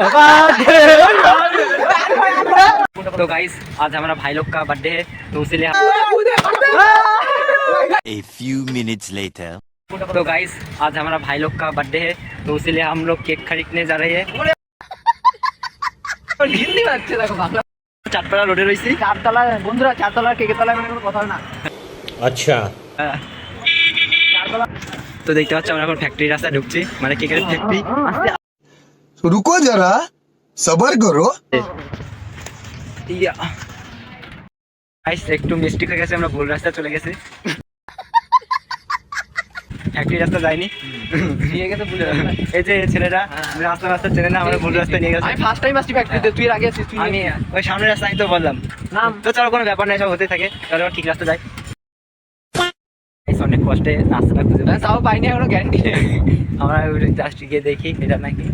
तो गाइस आज हमारा भाई लोग का बर्थडे है तो इसीलिए A few minutes later. तो गाइस आज हमारा भाई लोग का बर्थडे है तो इसीलिए हम लोग केक खरीदने जा रहे हैं। চারতলা রোডে রয়েছি, চারতলা বন্ধুরা, চারতলা কেকের তলায় মানে কোনো কথা হয় না। আচ্ছা তো দেখতে পাচ্ছ আমরা এখন ফ্যাক্টরি রাস্তায় ঢুকছি, মানে কেকের ফ্যাক্টরি। रुको जरा सबर करो। গাইস একটু মিস্টেক হয়ে গেছে, আমরা ভুল রাস্তায় চলে গেছি, ফ্যাক্টরি রাস্তা যাইনি, নিয়ে গেছে ভুল রাস্তা। এই যে ছেলেরা রাস্তা রাস্তা চেনে না, আমরা ভুল রাস্তায় নিয়ে গেছে। আমি ফার্স্ট টাইম আসছি ফ্যাক্টরিতে, তুই আগে আসছিস। আমি ওই সামনের রাস্তা আমি তো বললাম না, তো চলো কোনো ব্যাপার নাই, সব হতে থাকে, চলো ঠিক রাস্তা যাই। অনেক কষ্টে রাস্তাটা খুঁজে পাই, তাও পাইনি এখনো গ্যারান্টি। আমরা জাস্ট গিয়ে দেখি এটা নাকি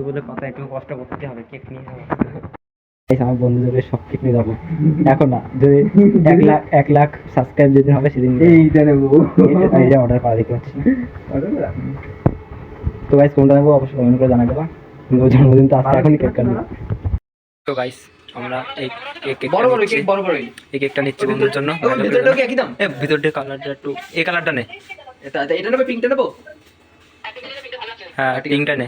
বলে কথা, একটু কষ্ট করতে হবে কেক নিয়ে যাবো। আমার বন্ধুদের সব কেক নিয়ে যাবো এখন না, যদি 1 লাখ সাবস্ক্রাইব যেদিন হবে সেদিন এইটা নেবো, এইটা অর্ডার করা দেখতে পাচ্ছি। তো গাইস কোনটা নেবো অবশ্যই কমেন্ট করে জানাবে, জন্মদিন তো আসছে, এখনই কেক কাটবো। তো গাইস আমরা এই কেক বড় বড় কেক, বড় বড় এই কেকটা নিচ্ছি বন্ধুর জন্য। ভিতরটা কি একই দাম? ভিতরটা কালারটা একটু, এই কালারটা নে, এটা নেবে, পিঙ্কটা নেবো। হ্যাঁ পিঙ্কটা নে,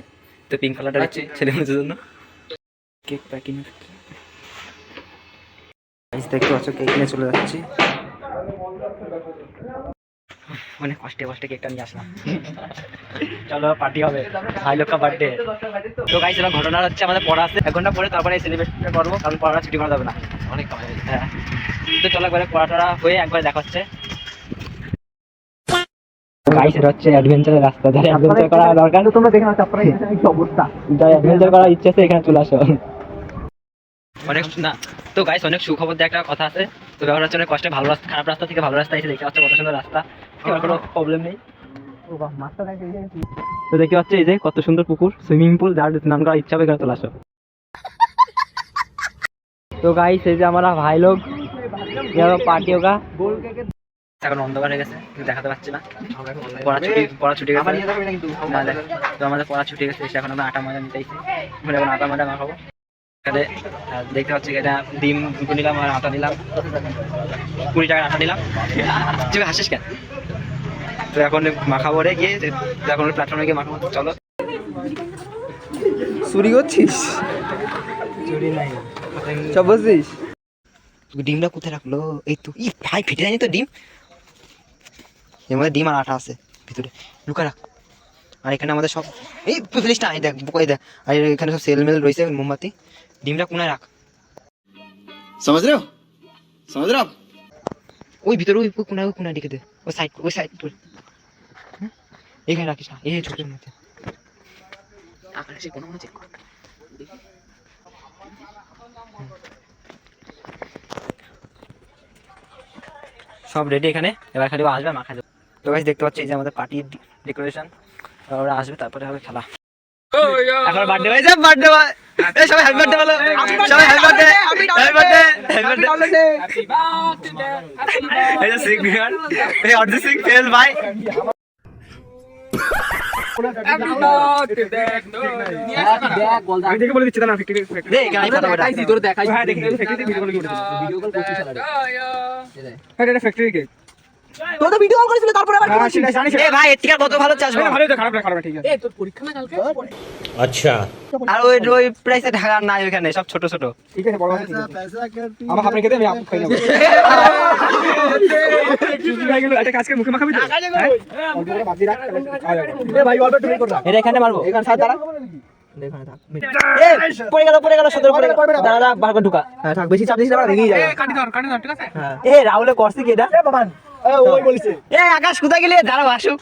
তো পিঙ্ক কালারটা নিচ্ছি ছেলে মেয়েদের জন্য। কেক প্যাকিং দেখতে পাচ্ছ, কেক নিয়ে চলে যাচ্ছি, অনেক কষ্টে কষ্টে কেকটা নিয়ে আসলাম। চলো পার্টি হবে, ভাই লোক কা বার্থডে। তো গাইস এবার ঘটনা হচ্ছে আমাদের পড়া আছে, 1 ঘন্টা পরে তারপরে সেলিব্রেট করবো, কারণ পড়াটা ছুটি করা যাবে না, অনেক কামাই। হ্যাঁ তো চলো একবারে পড়াটা হয়ে একবার দেখা হচ্ছে। গাইস এটা হচ্ছে অ্যাডভেঞ্চারের রাস্তা, যারা অ্যাডভেঞ্চার করা দরকার তোমরা দেখে নাও, তারপরে এই অবস্থা, যারা অ্যাডভেঞ্চার করার ইচ্ছা আছে এখানে চলে আসো। অনেক না তো গাইস অনেক সুখবর দিয়ে একটা কথা আছে, তো ব্যাপার হচ্ছে অনেক কষ্টে ভালো রাস্তা, খারাপ রাস্তা থেকে ভালো রাস্তা এসে দেখতে পাচ্ছ কত সুন্দর রাস্তা, এবার কোনো প্রবলেম নেই। তো দেখতে পাচ্ছ এই যে কত সুন্দর পুকুর, সুইমিং পুল, যার স্নান করার ইচ্ছা হবে এখানে চলে আসো। তো গাইস এই যে हमारा भाई लोग पार्टी होगा, এখন অন্ধকার হয়ে গেছে দেখাতে পাচ্ছি না, পড়া ছুটি গেছে, তো আমাদের পড়া ছুটি গেছে, এখন আমরা আটা মজা নিতেছি, এখন আটা মজা মাখাবো। এখানে দেখতে পাচ্ছি এটা ডিম 2 নিলাম আর আটা নিলাম, 20 টাকার আটা নিলাম। তুই হাসিস কেন? তো এখন মাখাবো রে গিয়ে, এখন প্ল্যাটফর্মে গিয়ে মাখাবো। চলো চুরি করছিস? চুরি নাই, সব বলছিস? ডিমটা কোথায় রাখলো? এই তো, ই ভাই ফেটে যায়নি তো ডিম, এর মধ্যে ডিম আর আটা আছে ভিতরে, লুকা রাখ। আর এখানে আমাদের সব এই ফেলিস না, এই দেখ বুকাই দেখ, আর এখানে সব সেল মেল রয়েছে মোমবাতি, ডিমটা কোনায় রাখ, समझ रहे हो समझ रहे हो आप? ওই ভিতরে ওই কোনায় রেখে দে, ওই সাইড এখানে রাখিস না, এই ছোটের মধ্যে আকাশে কোনো চেক কর। সব রেডি এখানে, এবার খালি আসবে মাখা যাবে। তো গাইস দেখতে পাচ্ছি এই যে আমাদের পার্টির ডেকোরেশন, ওরা আসবে তারপরে হবে খেলা। এখন বার্থডে ভাই, সব বার্থডে ভাই, এই সবাই হ্যাপি বার্থডে বলো, সবাই happy birthday, happy birthday, happy birthday, এই যে সিং বিহার, এই অর্ধ সিং ফেল ভাই। আমি দেখে বলে দিচ্ছি না, ফ্যাক্টরি দে গাই কথা বলা, দেখাইছি তোর, দেখাইছি। হ্যাঁ দেখি ফ্যাক্টরিতে ভিডিও কল করে ভিডিও কল করছিস আরে। হ্যাঁ এটা ফ্যাক্টরি কে? তো তো ভিডিও কল করেছিল তারপরে আবার জানিস জানিস। এ ভাই এর থেকে কত ভালো চাস ভাই, ভালো তো, খারাপ না, খারাপ না, ঠিক আছে। এই তোর পরীক্ষা না কালকে? আচ্ছা আর ওই প্রাইসে ঢাকা নাই, ওখানে সব ছোট ছোট। ঠিক আছে, বড় কথা। আমার হাফ রেখে দে, আমি আপ খাই নেব। চুজি ভাই গেল, একটা কাজ করে মুখে মাখাবি তো? অল্প করে ভাজি রাখ, খাওয়া যাবে। এ ভাই অল্প টুমি কর না, এটা এখানে মারবো, এখানে সাইড দাঁড়া। এখানে থাক। এ পড়ে গেল সদর পড়ে গেল, দাঁড়া বারবার ঢুকা। হ্যাঁ থাক, বেশি চাপ দিস না, ভেঙেই যাবে। কাটি ধর ঠিক আছে। এ রাহুলে করছে কি এটা? এ বাবান, ওই বলিছে। এ আকাশ কোথায় গেলি? দাঁড়াও আসু,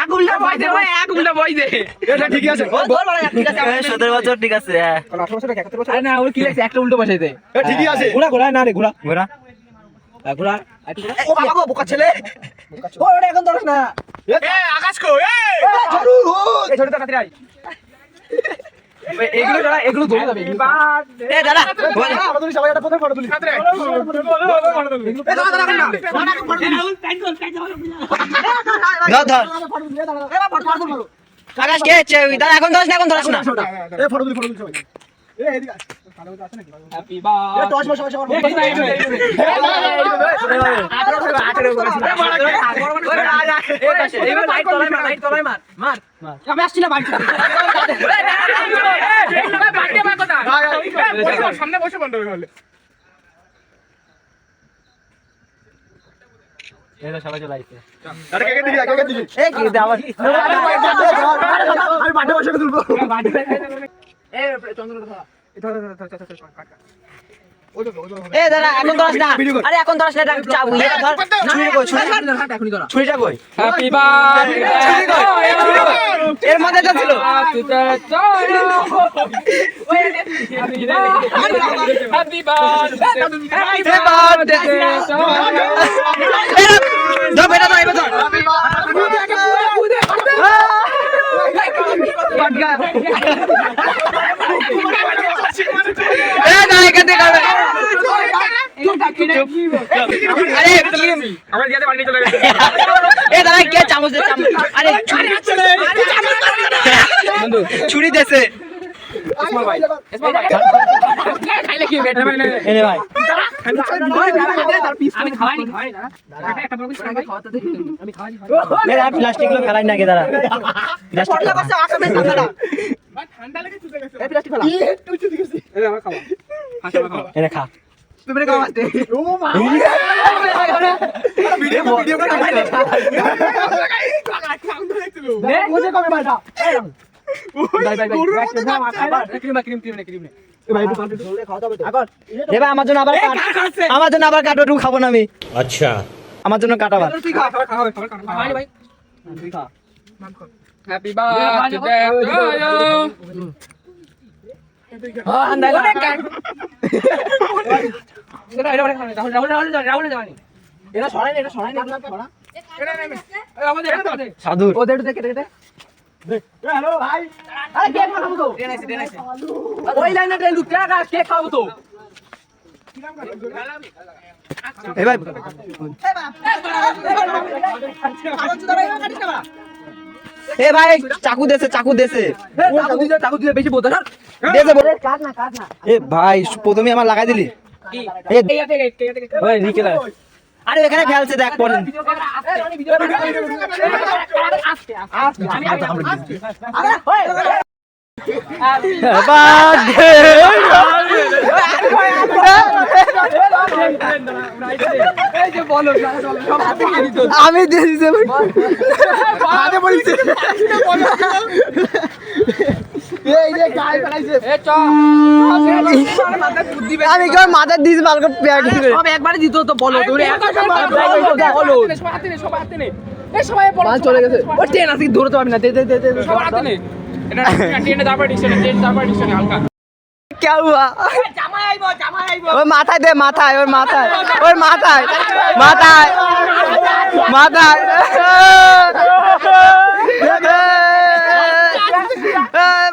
এক উল্টা বই দে ভাই, এক উল্টা বই দে। এটা ঠিক আছে, বল বল, ঠিক আছে 17 বছর ঠিক আছে। হ্যাঁ 18 বছর 71 বছর। আরে না ওর কি লাগছে, একটা উল্টো বসাই দে। এ ঠিকই আছে। ঘোড়া না রে, ঘোড়া ঘোড়া ঘোড়া। ও বাবা গো, বোকা ছেলে। ও ওটা এখন ধরছ না। এ আকাশ কো, এ ঝড়ু এই ছোট তাড়াতাড়ি আই। এগুলো যারা, এগুলো ধরে যাবে। এ দাঁড়া বল, ফটো তুলি, সবাই একটা ফটো তুলি। এ দাঁড়া না, ধর ধর। এ ফটো তুলি, দাঁড়া। আকাশ কে দাদা এখন ধরছ না এ ফটো তুলি সবাই এ এদিকে হ্যাপি বার্থডে টস মার সবাই লাইট মার আমি আসছি না বাইক সামনে বসে বন্ধ হলে এটা সবাই চলে আইছে আরে কেকে দিবি এ কি দাও আমি বাড়ি বসে তুলবো এ চন্দ্র ধরা এ দাদা এখন ধরছ না আরে এখন ধরছ না চাপ ইয়ে ধর ছুরিটা কই হ্যাপি বার্থডে এর মধ্যে তো ছিল হ্যাপি বার্থডে ধর বেটা ধর এবার ধর এ না এখান থেকে কাটবে আরে আমার দিয়াতে বাড়ি চলে গেছে এ দাদা কে চামচ দে চামচ আরে ছুরি দেছে খাইলে কি বেটা মানে এনে ভাই আমি খাওয়াই না একটা বড় কিছু খাওয়াতে দে আমি খাওয়াই মেরা প্লাস্টিক গুলো ফেলাই না কে দাদা প্লাস্টিক করছে আকামে ঠান্ডা ঠান্ডা লেগে চলে গেছে এ প্লাস্টিক ফেলা তুই চুদি গেছিস এ আমার খাওয়া এনে খা তুমি খাওয়া আসতে ও মা ভিডিও করে মুঝে কবে বাটা আমার জন্য আবার কাটো টু খাবো না আমি अच्छा আমার জন্য কাটা ভাত হ্যাপি বার্থডে সাধু হ্যালো ভাই আরে কেক খাবো তো ওই লাইনে ঢেলু কেক খাবো তো এ ভাই এ ভাই চাকু দেছে চাকু দিয়ে বেশি বলতে না দেছে বলে এ ভাই প্রথমে আমার লাগাই দিলি ওই নিকে লাগ আরে এখানে ফেলছে দেখ পরে আমি দিয়েছি আমি কেউ মাথার দিয়েছি ভালো করে একবারে দিত তো বলো তুমি চলে গেছে ও ট্রেন আসি ধরতে পারবি না হালকা क्या हुआ ওর মাথায় দে মাথায় ওর মাথায়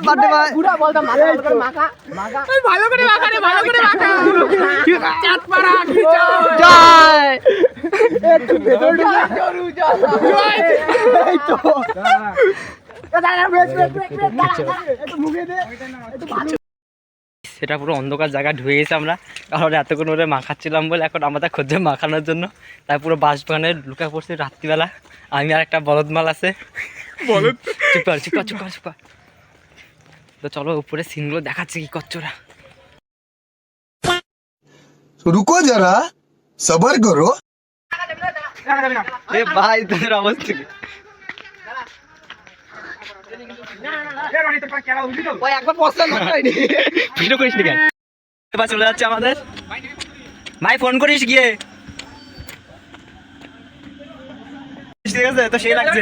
বাড়তে ভাই পুরা বলতাম মাখা ভালো করে মাখা চাট পাড়া জয় সেটা পুরো অন্ধকার জায়গা ঢুকে গেছে আমরা কারণ এতক্ষণ ওরে মাখাচ্ছিলাম বলে এখন আমাদের খুঁজছে মাখানোর জন্য তাই পুরো বাস বাগানে লুকা পড়ছে রাত্রিবেলা আমি আর একটা বলদ মাল আছে চুপ কর তো চলো উপরে সিনগুলো দেখাচ্ছে কি করছো ওরা रुको जरा सबर करो এ ভাই তোদের অবস্থা কি? ওই একবার পছন্দ হয়নি ভিডিও করিস নি কেন এবার চলে যাচ্ছে আমাদের ভাই ফোন করিস গিয়ে ঠিক আছে তো সেই লাগছে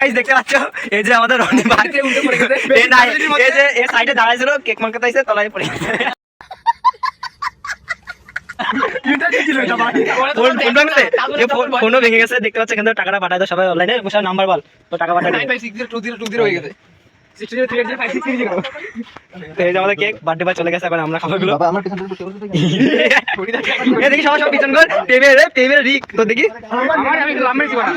গাইস দেখতে পাচ্ছ এই যে আমাদের রনি ভাই উঠে পড়ে গেছে এই নাই এই যে এই সাইডে দাঁড়াইছিল কেক মার্কেট আইছে তলায় পড়ে গেছে ফোনও ভেঙে গেছে দেখতে পাচ্ছ এখান থেকে টাকাটা পাঠায় দাও সবাই অনলাইনে বসে নাম্বার বল তো টাকা পাঠায় হয়ে গেছে আমাদের কেক বার্থডে বা চলে গেছে এখন আমরা খাবো গুলো बाबा আমার পিছন দেখি সবাই সব পিছন কর টেবিল রিক তো দেখি আমি লাম্বার কি বানা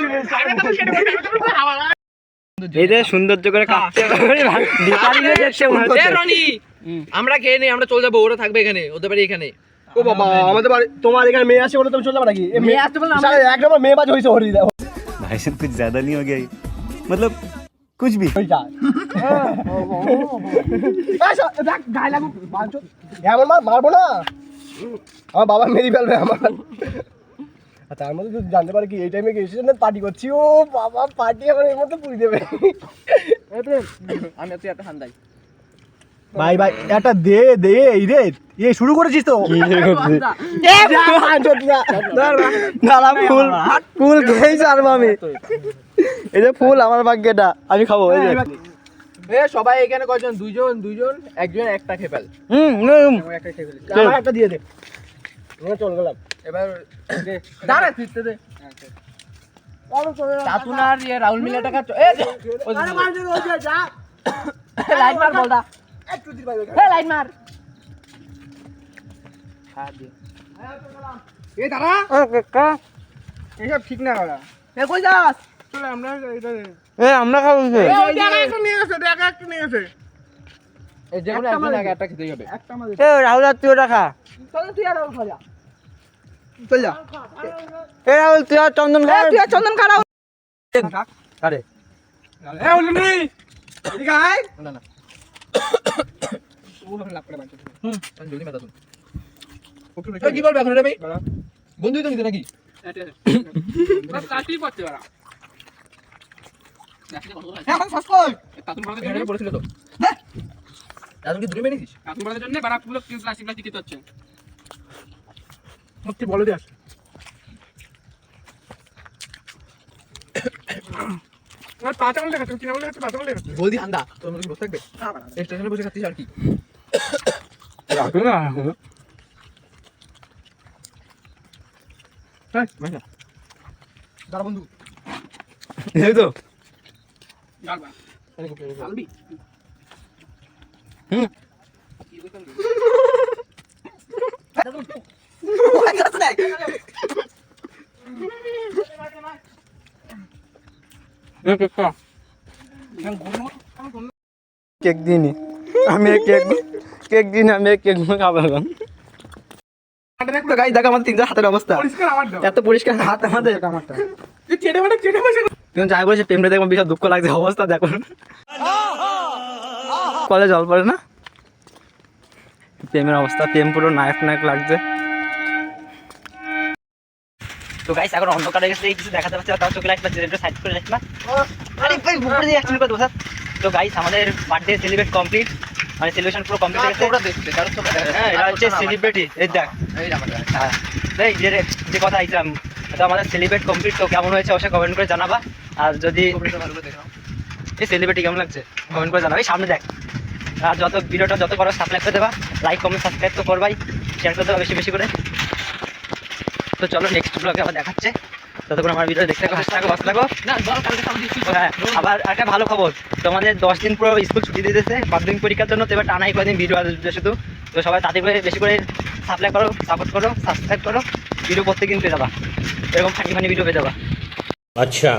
এই যে সৌন্দর্য করে কাটতে ভিখারি হয়ে দেখতে মনে হচ্ছে। রনি আমরা খেয়ে নেই, আমরা চলে যাবো, ওরা থাকবে এখানে, ওদের বাড়ি এখানে। ও বাবা, আমাদের বাড়ি তোমার এখানে মেয়ে আসে বলে তুমি চলে যাবে নাকি? মেয়ে আসতে বলে আমরা এক নম্বর মেয়ে বাজ হইছে হরি দাও। भाई साहब कुछ ज्यादा नहीं हो गया ये? मतलब कुछ भी। হই যা আচ্ছা দেখ গায় লাগু বাঞ্চো এমন মারবো না, আমার বাবা মেরে ফেলবে আমার। আচ্ছা তার মধ্যে যদি জানতে পারে কি এই টাইমে গেছি না পার্টি করছি, ও বাবা পার্টি আমার এর মধ্যে পুরি দেবে। আমি তুই একটা হান্দাই ভাই ভাই একটা দে দে এই রে এই শুরু করেছিস তো দাঁড়া ফুল ফুল খেয়েই ছাড়বো আমি। এই যে ফুল আমার ভাগ্যটা আমি খাবো। এই যে এ সবাই এখানে কয়জন? দুইজন একজন একটা খেয়ে ফেল। একটা খেয়ে ফেল, আমার একটা দিয়ে দে। আমরা চল গেলাম এবার। দাঁড়া ফিরতে দে। চাতুনার ইয়ে রাহুল মিলে টাকা এ আরে মার দে যা লাইট মার বলদা একটু দির ভাই এ লাইট মার হ্যাঁ দে এ দাঁড়া ও কাকা এসব ঠিক না করা। এ কই যাস? চলে আমরা এটা এ আমরা খাবো। এ টাকা একটু নিয়ে গেছে, টাকা একটু নিয়ে গেছে। এই যে কোনো একজন আগে একটা খেতেই হবে। একটা মার এ রাহুল তুই ওটা খা। চল তুই আর খা যা, চল যা। এ রাহুল তুই আর চন্দন খা। তুই আর চন্দন খা। আরে এ ওলমি এদিকে আয় না না ও লাভ করে বাঁচো। জলদি মেটা তুই ওকে কি বলবে এখন রে ভাই? বন্ধুই তো নিতে নাকি? বাস কাটই করতে পারা। এখন সাবস্ক্রাইব তাতুন বড়দের জন্য বলেছিল তো। হ্যাঁ তাতুন কি দূরে মেরেছিস? তাতুন বড়দের জন্য বারাকগুলো প্লাস্টিক দিতে হচ্ছে। মুক্তি বলে দে আস আর পাঁচ আঙুল দেখাচ্ছ, তিন আঙুল দেখাচ্ছ, পাঁচ আঙুল দেখাচ্ছ। বলদি হান্দা তোর মধ্যে বসে থাকবে স্টেশনে বসে খাচ্ছিস আর কি? রাখো না হ্যাঁ ভাই না দাঁড়া বন্ধু এই তো গালবা গালবি কেক দিনি আমি কেক দিন আমি কেক খাবো এখন। গাইস দেখো আমাদের তিনজন হাতের অবস্থা, এত পরিষ্কার হাত আমাদের। তুমি যাই বলেছে প্রেমটা দেখো বিশাল দুঃখ লাগছে, অবস্থা দেখো কলে জল পড়ে না। প্রেমের অবস্থা, প্রেম পুরো নায়ক নায়ক লাগছে। তো গাইস এখন অন্ধকার হয়ে গেছে, কিছু দেখাতে পারছি না, তাও চোখে লাইট পাচ্ছি, একটু সাইড করে রাখবা। আরে ভাই উপরে দিয়ে অ্যাকচুয়ালি কত বসা। তো গাইস আমাদের বার্থডে সেলিব্রেট কমপ্লিট, মানে সেলিব্রেশন পুরো কমপ্লিট হয়ে গেছে। হ্যাঁ এটা হচ্ছে সেলিব্রিটি, এই দেখ এই জামাটা। হ্যাঁ এই যে কথা আইছিলাম, তো আমাদের সেলিব্রেট কমপ্লিট। তো কেমন হয়েছে অবশ্যই কমেন্ট করে জানাবা। আর যদি এই সেলিব্রিটি কেমন লাগছে কমেন্ট করে জানাবা। এই সামনে দেখ। আর যত ভিডিওটা যত বড় সাবস্ক্রাইব করে দেবা, লাইক কমেন্ট সাবস্ক্রাইব তো করবাই, শেয়ার করে দেবা বেশি বেশি করে। তো চলো নেক্সট ব্লগে আবার দেখাচ্ছে, ততক্ষণ আমার ভিডিও দেখতে থাকো, হাসতে থাকো, বাঁচতে থাকো। হ্যাঁ আবার একটা ভালো খবর, তোমাদের 10 দিন পুরো স্কুল ছুটি দিয়ে দিয়েছে মাধ্যমিক পরীক্ষার জন্য। তো এবার টানাই কয়েকদিন ভিডিও আসবে শুধু। তো সবাই তাদের করে বেশি করে সাপ্লাই করো, সাপোর্ট করো, সাবস্ক্রাইব করো, ভিডিও প্রত্যেকদিন পেয়ে যাবা, এরকম ফানি ফানি ভিডিও পেয়ে যাবা। अच्छा